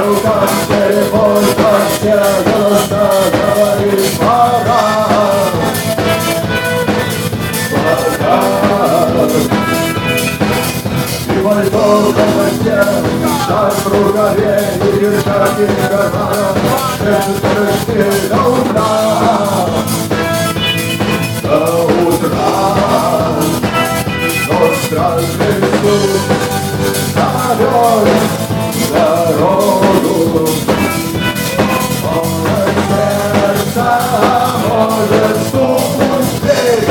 руках телефон, как все голоса говорит пора. И пальто в животе, шаг в рукаве, и перчатки в карманах, это до утра. До утра, но страшный суд зовет дорогу. Полное сердце может стукнуть в дверь.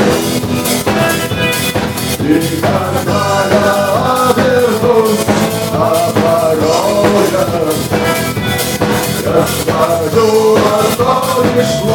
И когда я обернусь на порогах, я скажу, а что не шло.